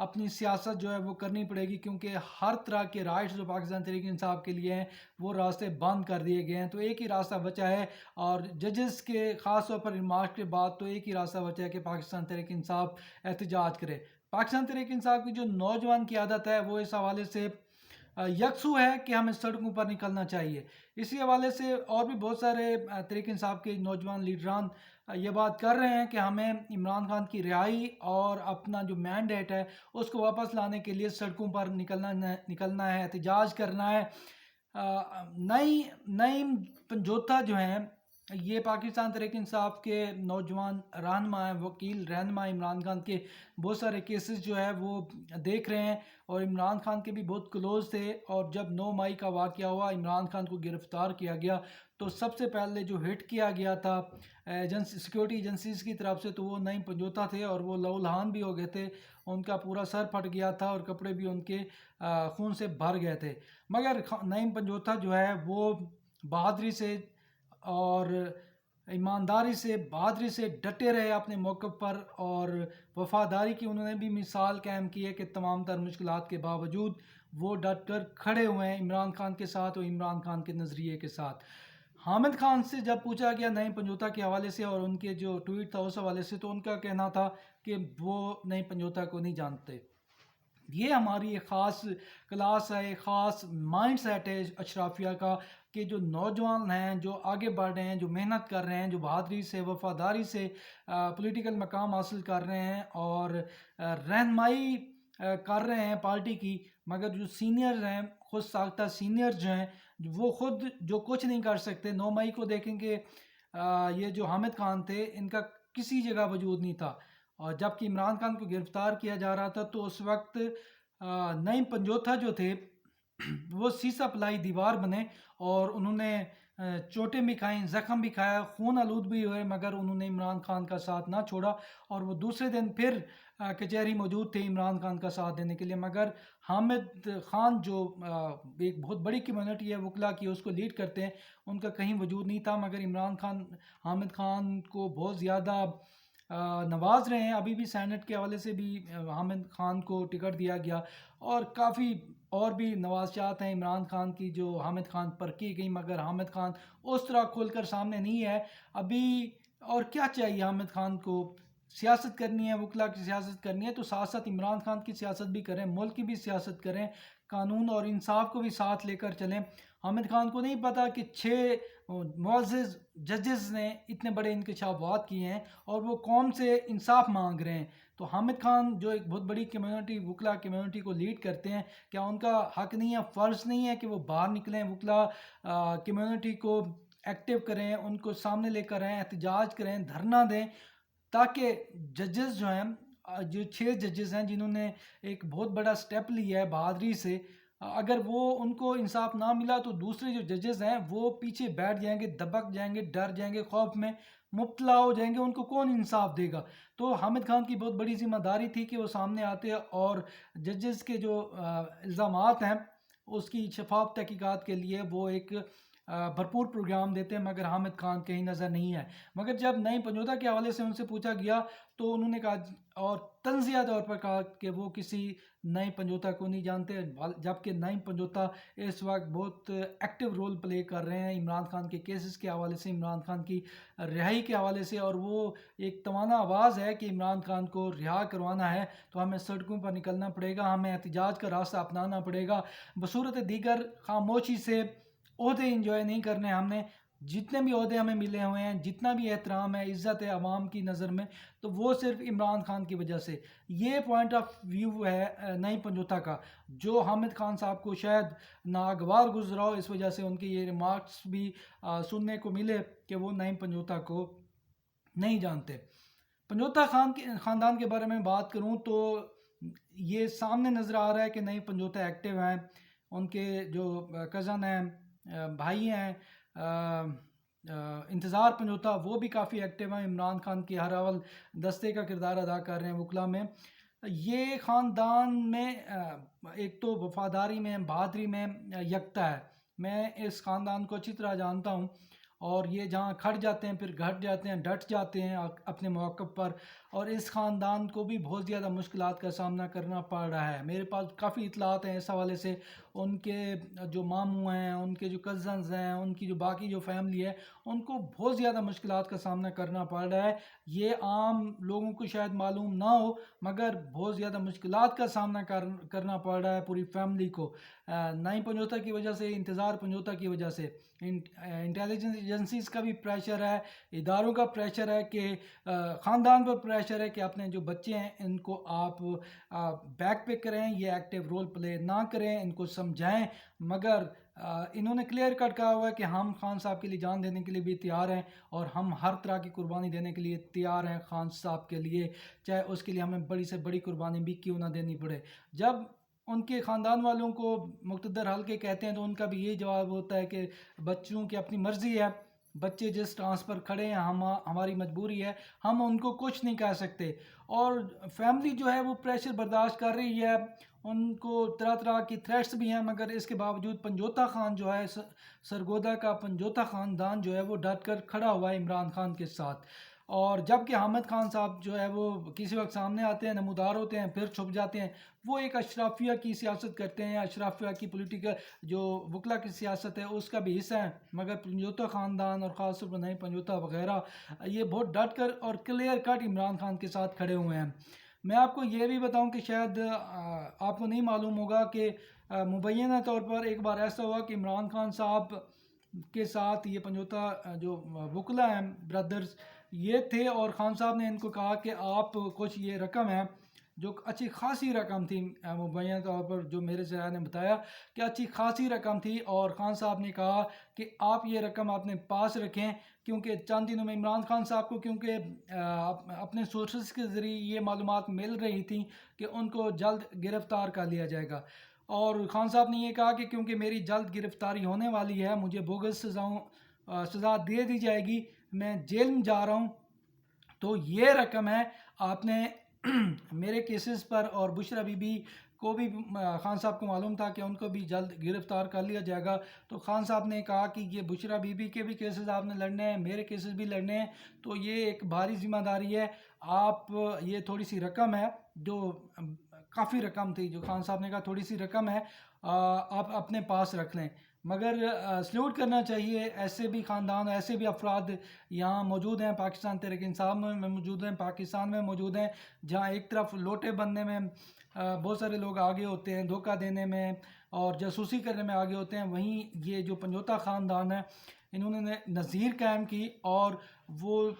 اپنی سیاست جو ہے وہ کرنی پڑے گی، کیونکہ ہر طرح کے رائٹس جو پاکستان تحریک انصاف کے لیے ہیں وہ راستے بند کر دیے گئے ہیں. تو ایک ہی راستہ بچا ہے، اور ججز کے خاص طور پر ریمارک کے بعد تو ایک ہی راستہ بچا ہے کہ پاکستان تحریک انصاف احتجاج کرے. پاکستان تحریک انصاف کی جو نوجوان قیادت ہے وہ اس حوالے سے یکسو ہے کہ ہمیں سڑکوں پر نکلنا چاہیے. اسی حوالے سے اور بھی بہت سارے تحریک انصاف کے نوجوان لیڈران یہ بات کر رہے ہیں کہ ہمیں عمران خان کی رہائی اور اپنا جو مینڈیٹ ہے اس کو واپس لانے کے لیے سڑکوں پر نکلنا ہے، احتجاج کرنا ہے. نعیم پنجوتا جو ہیں یہ پاکستان تحریک انصاف کے نوجوان رہنما ہیں، وکیل رہنما عمران خان کے بہت سارے کیسز جو ہے وہ دیکھ رہے ہیں، اور عمران خان کے بھی بہت کلوز تھے. اور جب 9 مئی کا واقعہ ہوا، عمران خان کو گرفتار کیا گیا، تو سب سے پہلے جو ہٹ کیا گیا تھا سیکیورٹی ایجنسیز کی طرف سے تو وہ نعیم پنجوتا تھے، اور وہ لہو لہان بھی ہو گئے تھے. ان کا پورا سر پھٹ گیا تھا اور کپڑے بھی ان کے خون سے بھر گئے تھے. مگر نعیم پنجوتا جو ہے وہ بہادری سے اور ایمانداری سے بہادری سے ڈٹے رہے اپنے موقف پر، اور وفاداری کی انہوں نے بھی مثال قائم کی ہے کہ تمام تر مشکلات کے باوجود وہ ڈٹ کر کھڑے ہوئے ہیں عمران خان کے ساتھ اور عمران خان کے نظریے کے ساتھ. حامد خان سے جب پوچھا گیا نعیم پنجوتا کے حوالے سے اور ان کے جو ٹویٹ تھا اس حوالے سے، تو ان کا کہنا تھا کہ وہ نعیم پنجوتا کو نہیں جانتے. یہ ہماری ایک خاص کلاس ہے، ایک خاص مائنڈ سیٹ ہے اشرافیہ کا، کہ جو نوجوان ہیں جو آگے بڑھ رہے ہیں، جو محنت کر رہے ہیں، جو بہادری سے وفاداری سے پولیٹیکل مقام حاصل کر رہے ہیں اور رہنمائی کر رہے ہیں پارٹی کی، مگر جو سینئرز ہیں، خود ساختہ سینئرز جو ہیں، وہ خود جو کچھ نہیں کر سکتے. 9 مئی کو دیکھیں کہ یہ جو حامد خان تھے ان کا کسی جگہ وجود نہیں تھا، اور جب کہ عمران خان کو گرفتار کیا جا رہا تھا تو اس وقت نعیم پنجوتا جو تھے وہ سیسا پلائی دیوار بنے، اور انہوں نے چوٹیں بھی کھائیں، زخم بھی کھایا، خون آلود بھی ہوئے، مگر انہوں نے عمران خان کا ساتھ نہ چھوڑا. اور وہ دوسرے دن پھر کچہری موجود تھے عمران خان کا ساتھ دینے کے لیے. مگر حامد خان جو ایک بہت بڑی کمیونٹی ہے وکلا کی، اس کو لیڈ کرتے ہیں، ان کا کہیں وجود نہیں تھا. مگر عمران خان حامد خان کو بہت زیادہ نواز رہے ہیں. ابھی بھی سینٹ کے حوالے سے بھی حامد خان کو ٹکٹ دیا گیا، اور کافی اور بھی نوازشات ہیں عمران خان کی جو حامد خان پر کی گئی، مگر حامد خان اس طرح کھل کر سامنے نہیں ہے ابھی. اور کیا چاہیے حامد خان کو؟ سیاست کرنی ہے، وکلا کی سیاست کرنی ہے، تو ساتھ ساتھ عمران خان کی سیاست بھی کریں، ملک کی بھی سیاست کریں، قانون اور انصاف کو بھی ساتھ لے کر چلیں. حامد خان کو نہیں پتا کہ 6 معزز ججز نے اتنے بڑے انکشافات کیے ہیں اور وہ قوم سے انصاف مانگ رہے ہیں. تو حامد خان جو ایک بہت بڑی کمیونٹی وکلا کمیونٹی کو لیڈ کرتے ہیں، کیا ان کا حق نہیں ہے، فرض نہیں ہے کہ وہ باہر نکلیں، وکلا کمیونٹی کو ایکٹیو کریں، ان کو سامنے لے کر آئیں، احتجاج کریں، دھرنا دیں، تاکہ ججز جو ہیں، جو 6 ججز ہیں جنہوں نے ایک بہت بڑا سٹیپ لیا ہے بہادری سے، اگر وہ ان کو انصاف نہ ملا تو دوسرے جو ججز ہیں وہ پیچھے بیٹھ جائیں گے، دبک جائیں گے، ڈر جائیں گے، خوف میں مبتلا ہو جائیں گے، ان کو کون انصاف دے گا؟ تو حامد خان کی بہت بڑی ذمہ داری تھی کہ وہ سامنے آتے اور ججز کے جو الزامات ہیں اس کی شفاف تحقیقات کے لیے وہ ایک بھرپور پروگرام دیتے ہیں، مگر حامد خان کہیں نظر نہیں ہے. مگر جب نعیم پنجوتا کے حوالے سے ان سے پوچھا گیا تو انہوں نے کہا، اور تنزیہ طور پر کہا، کہ وہ کسی نعیم پنجوتا کو نہیں جانتے، جبکہ نعیم پنجوتا اس وقت بہت ایکٹیو رول پلے کر رہے ہیں عمران خان کے کیسز کے حوالے سے، عمران خان کی رہائی کے حوالے سے. اور وہ ایک توانا آواز ہے کہ عمران خان کو رہا کروانا ہے تو ہمیں سڑکوں پر نکلنا پڑے گا، ہمیں احتجاج کا راستہ اپنانا پڑے گا. بصورت دیگر خاموشی سے عہدے انجوائے نہیں کرنے. ہم نے جتنے بھی عہدے ہمیں ملے ہوئے ہیں، جتنا بھی احترام ہے، عزت ہے عوام کی نظر میں، تو وہ صرف عمران خان کی وجہ سے. یہ پوائنٹ آف ویو ہے نعیم پنجوتا کا، جو حامد خان صاحب کو شاید ناگوار گزرا ہو، اس وجہ سے ان کے یہ ریمارکس بھی سننے کو ملے کہ وہ نعیم پنجوتا کو نہیں جانتے. پنجوتا خاندان کے بارے میں بات کروں تو یہ سامنے نظر آ رہا ہے کہ نعیم پنجوتا ایکٹیو ہیں، ان کے جو کزن ہیں، بھائی ہیں انتظار پنجوتا، وہ بھی کافی ایکٹیو ہیں، عمران خان کے ہر اول دستے کا کردار ادا کر رہے ہیں وکلا میں. یہ خاندان میں ایک تو وفاداری میں، بہادری میں یکتا ہے. میں اس خاندان کو اچھی طرح جانتا ہوں، اور یہ جہاں کھڑ جاتے ہیں پھر گھٹ جاتے ہیں، ڈٹ جاتے ہیں اپنے موقف پر. اور اس خاندان کو بھی بہت زیادہ مشکلات کا سامنا کرنا پڑ رہا ہے. میرے پاس کافی اطلاعات ہیں اس حوالے سے. ان کے جو ماموں ہیں, ان کے جو کزنز ہیں, ان کی جو باقی جو فیملی ہے, ان کو بہت زیادہ مشکلات کا سامنا کرنا پڑ رہا ہے. یہ عام لوگوں کو شاید معلوم نہ ہو, مگر بہت زیادہ مشکلات کا سامنا کرنا پڑ رہا ہے پوری فیملی کو. نئی پنجوتا کی وجہ سے, انتظار پنجوتا کی وجہ سے. انٹیلیجنس ایجنسیز کا بھی پریشر ہے, اداروں کا پریشر ہے, کہ خاندان پر پریشر ہے کہ اپنے جو بچے ہیں ان کو آپ بیک پہ کریں, یہ ایکٹیو رول پلے نہ کریں, ان کو سمجھائیں. مگر انہوں نے کلیئر کٹ کہا ہوا ہے کہ ہم خان صاحب کے لیے جان دینے کے لیے بھی تیار ہیں, اور ہم ہر طرح کی قربانی دینے کے لیے تیار ہیں خان صاحب کے لیے, چاہے اس کے لیے ہمیں بڑی سے بڑی قربانی بھی کیوں نہ دینی پڑے. جب ان کے خاندان والوں کو مقتدر حلقے کہتے ہیں تو ان کا بھی یہ جواب ہوتا ہے کہ بچوں کی اپنی مرضی ہے, بچے جس ٹرانس پر کھڑے ہیں ہماری مجبوری ہے, ہم ان کو کچھ نہیں کہہ سکتے. اور فیملی جو ہے وہ پریشر برداشت کر رہی ہے, ان کو طرح طرح کی تھریٹس بھی ہیں, مگر اس کے باوجود پنجوتا خان جو ہے, سرگودا کا پنجوتا خاندان جو ہے وہ ڈٹ کر کھڑا ہوا ہے عمران خان کے ساتھ. اور جب کہ حامد خان صاحب جو ہے وہ کسی وقت سامنے آتے ہیں, نمودار ہوتے ہیں, پھر چھپ جاتے ہیں. وہ ایک اشرافیہ کی سیاست کرتے ہیں, اشرافیہ کی پولیٹیکل جو وکلا کی سیاست ہے اس کا بھی حصہ ہے. مگر پنجوتا خاندان اور خاص طور پر نئی پنجوتا وغیرہ یہ بہت ڈٹ کر اور کلیئر کٹ عمران خان کے ساتھ کھڑے ہوئے ہیں. میں آپ کو یہ بھی بتاؤں کہ شاید آپ کو نہیں معلوم ہوگا کہ مبینہ طور پر ایک بار ایسا ہوا کہ عمران خان صاحب کے ساتھ یہ پنجوتا جو وکلا ہیں برادرز یہ تھے, اور خان صاحب نے ان کو کہا کہ آپ کچھ یہ رقم ہے, جو اچھی خاصی رقم تھی, مبینہ طور پر جو میرے ذرائع نے بتایا کہ اچھی خاصی رقم تھی, اور خان صاحب نے کہا کہ آپ یہ رقم اپنے پاس رکھیں, کیونکہ چند دنوں میں عمران خان صاحب کو کیونکہ اپنے سورسز کے ذریعے یہ معلومات مل رہی تھیں کہ ان کو جلد گرفتار کر لیا جائے گا. اور خان صاحب نے یہ کہا کہ کیونکہ میری جلد گرفتاری ہونے والی ہے, مجھے بوگس سزا دے دی جائے گی, میں جیل میں جا رہا ہوں, تو یہ رقم ہے آپ نے میرے کیسز پر. اور بشرا بی بی کو بھی خان صاحب کو معلوم تھا کہ ان کو بھی جلد گرفتار کر لیا جائے گا, تو خان صاحب نے کہا کہ یہ بشرا بی بی کے بھی کیسز آپ نے لڑنے ہیں, میرے کیسز بھی لڑنے ہیں, تو یہ ایک بھاری ذمہ داری ہے. آپ یہ تھوڑی سی رقم ہے, جو کافی رقم تھی, جو خان صاحب نے کہا تھوڑی سی رقم ہے, آپ اپنے پاس رکھ لیں. مگر سلیوٹ کرنا چاہیے, ایسے بھی خاندان, ایسے بھی افراد یہاں موجود ہیں, پاکستان تحریک انصاف میں موجود ہیں, پاکستان میں موجود ہیں, جہاں ایک طرف لوٹے بننے میں بہت سارے لوگ آگے ہوتے ہیں, دھوکہ دینے میں اور جاسوسی کرنے میں آگے ہوتے ہیں. وہیں یہ جو پنجوتا خاندان ہے, انہوں نے نظیر قائم کی, اور وہ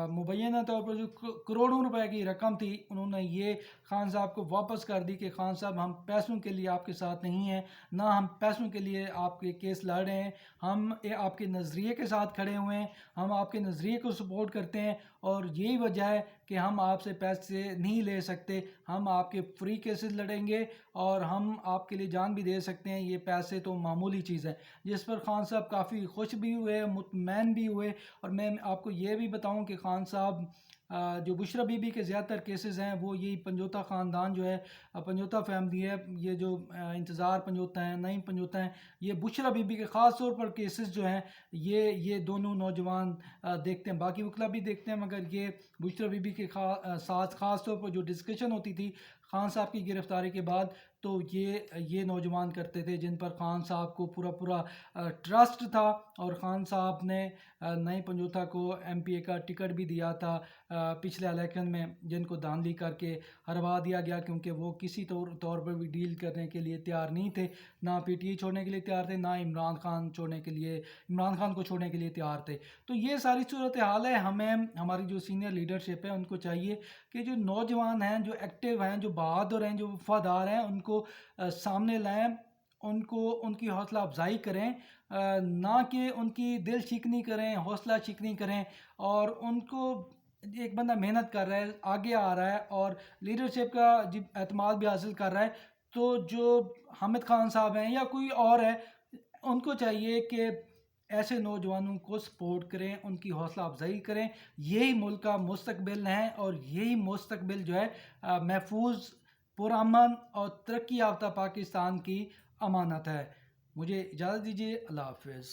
مبینہ طور پر جو کروڑوں روپے کی رقم تھی انہوں نے یہ خان صاحب کو واپس کر دی کہ خان صاحب ہم پیسوں کے لیے آپ کے ساتھ نہیں ہیں, نہ ہم پیسوں کے لیے آپ کے کیس لڑ رہے ہیں, ہم آپ کے نظریے کے ساتھ کھڑے ہوئے ہیں, ہم آپ کے نظریے کو سپورٹ کرتے ہیں, اور یہی وجہ ہے کہ ہم آپ سے پیسے نہیں لے سکتے, ہم آپ کے فری کیسز لڑیں گے, اور ہم آپ کے لیے جان بھی دے سکتے ہیں, یہ پیسے تو معمولی چیز ہے. جس پر خان صاحب کافی خوش بھی ہوئے, مطمئن بھی ہوئے. اور میں آپ کو یہ بھی بتاؤں کہ خان صاحب جو بشرا بی بی کے زیادہ تر کیسز ہیں وہ یہی پنجوتا خاندان جو ہے, پنجوتا فیملی ہے, یہ جو انتظار پنجوتا ہیں, نئی پنجوتا ہیں, یہ بشرا بی بی کے خاص طور پر کیسز جو ہیں یہ دونوں نوجوان دیکھتے ہیں. باقی وکلا بھی دیکھتے ہیں, مگر یہ بشرا بی بی کے ساتھ خاص طور پر جو ڈسکشن ہوتی تھی خان صاحب کی گرفتاری کے بعد, تو یہ نوجوان کرتے تھے, جن پر خان صاحب کو پورا ٹرسٹ تھا. اور خان صاحب نے نئی پنجوتا کو ایم پی اے کا ٹکٹ بھی دیا تھا پچھلے الیکشن میں, جن کو دھاندلی کر کے ہروا دیا گیا, کیونکہ وہ کسی طور پر بھی ڈیل کرنے کے لیے تیار نہیں تھے, نہ پی ٹی آئی چھوڑنے کے لیے تیار تھے, نہ عمران خان کو چھوڑنے کے لیے تیار تھے. تو یہ ساری صورتحال ہے. ہمیں ہماری جو سینئر لیڈرشپ ہے ان کو چاہیے کہ جو نوجوان ہیں, جو ایکٹیو ہیں, جو بہادر ہیں, جو وفادار ہیں, ان کو سامنے لائیں, ان کی حوصلہ افزائی کریں, نہ کہ ان کی دل شکنی کریں, حوصلہ شکنی کریں. اور ان کو ایک بندہ محنت کر رہا ہے, آگے آ رہا ہے, اور لیڈرشپ کا اعتماد بھی حاصل کر رہا ہے, تو جو حامد خان صاحب ہیں یا کوئی اور ہے, ان کو چاہیے کہ ایسے نوجوانوں کو سپورٹ کریں, ان کی حوصلہ افزائی کریں. یہی ملک کا مستقبل ہے, اور یہی مستقبل جو ہے محفوظ, پرامن اور ترقی یافتہ پاکستان کی امانت ہے. مجھے اجازت دیجیے. اللہ حافظ.